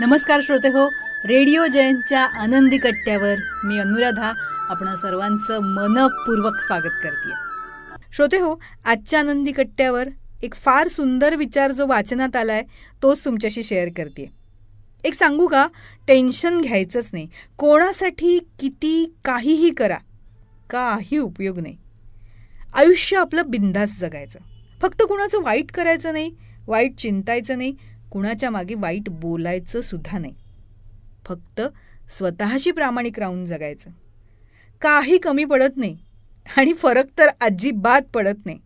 नमस्कार श्रोते हो, रेडिओ जयंतच्या आनंदी कट्ट्यावर मी अनुराधा आपण सर्वांचं मनपूर्वक स्वागत करते. श्रोते हो, आजच्या आनंदी कट्ट्यावर एक फार सुंदर विचार जो वाचनात आलाय तोच तुमच्याशी शेअर करते. एक सांगू का, टेन्शन घ्यायचंच नाही. कोणासाठी किती काहीही करा, काही उपयोग नाही. आयुष्य आपलं बिंदास जगायचं. फक्त कुणाचं वाईट करायचं नाही, वाईट चिंतायचं नाही, कुणाच्या मागे वाईट बोलायचं सुद्धा नाही. फक्त स्वतःशी प्रामाणिक राहून जगायचं. काही कमी पडत नाही आणि फरक तर अजिबात पडत नाही.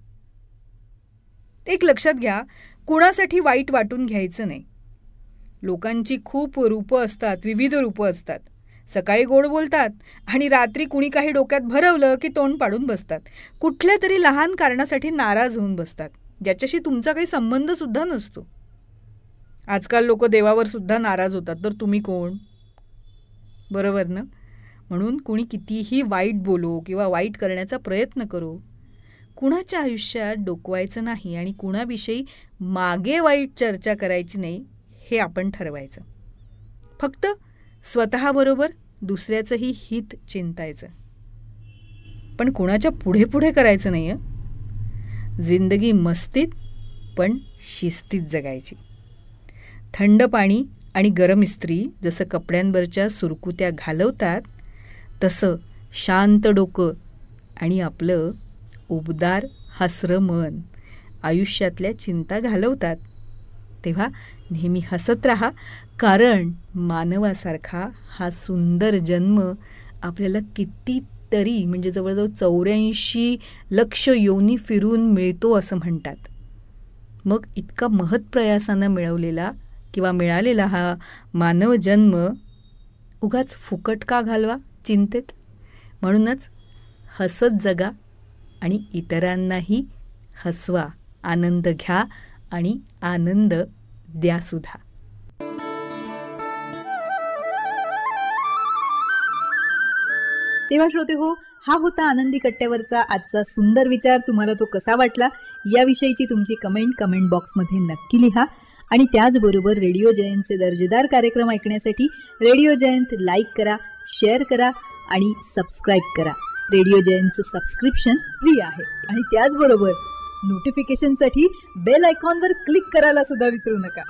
एक लक्षात घ्या, कुणासाठी वाईट वाटून घ्यायचं नाही. लोकांची खूप रूपं असतात, विविध रूपं असतात. सकाळी गोड बोलतात आणि रात्री कुणी काही डोक्यात भरवलं की तोंड पाडून बसतात. कुठल्या तरी लहान कारणासाठी नाराज होऊन बसतात, ज्याच्याशी तुमचा काही संबंधसुद्धा नसतो. आजकाल लोक देवावर सुद्धा नाराज होतात, तर तुम्ही कोण? बरोबर ना? म्हणून कुणी कितीही वाईट बोलो किंवा वाईट करण्याचा प्रयत्न करो, कुणाच्या आयुष्यात डोकवायचं नाही आणि कुणाविषयी मागे वाईट चर्चा करायची नाही, हे आपण ठरवायचं. फक्त स्वतःबरोबर दुसऱ्याचंही हित चिंतायचं, पण कुणाच्या पुढे पुढे करायचं नाही. जिंदगी मस्तीत पण शिस्तीत जगायची. थंड पाणी आणि गरम इस्त्री जसं कपड्यांवरच्या सुरकुत्या घालवतात, तसं शांत डोकं आणि आपलं उबदार हसरं मन आयुष्यातल्या चिंता घालवतात. तेव्हा नेहमी हसत राहा, कारण मानवासारखा हा सुंदर जन्म आपल्याला कितीतरी म्हणजे जवळजवळ 84 लक्ष योनी फिरून मिळतो असं म्हणतात. मग इतका महत्प्रयासानं मिळवलेला किंवा मिळालेला हा मानव जन्म उगाच फुकट का घालवा चिंतेत? म्हणूनच हसत जगा आणि इतरांनाही हसवा, आनंद घ्या आणि आनंद द्या सुद्धा. तेव्हा श्रोते हो, हा होता आनंदी कट्ट्यावरचा आजचा सुंदर विचार. तुम्हाला तो कसा वाटला याविषयीची तुमची कमेंट बॉक्समध्ये नक्की लिहा. आणि त्याचबरोबर रेडिओ जयंतचे दर्जेदार कार्यक्रम ऐकण्यासाठी रेडिओ जयंत लाईक करा, शेअर करा आणि सबस्क्राईब करा. रेडिओ जयंतचं सबस्क्रिप्शन फ्री आहे. आणि त्याचबरोबर नोटिफिकेशनसाठी बेल आयकॉनवर क्लिक करायला सुद्धा विसरू नका.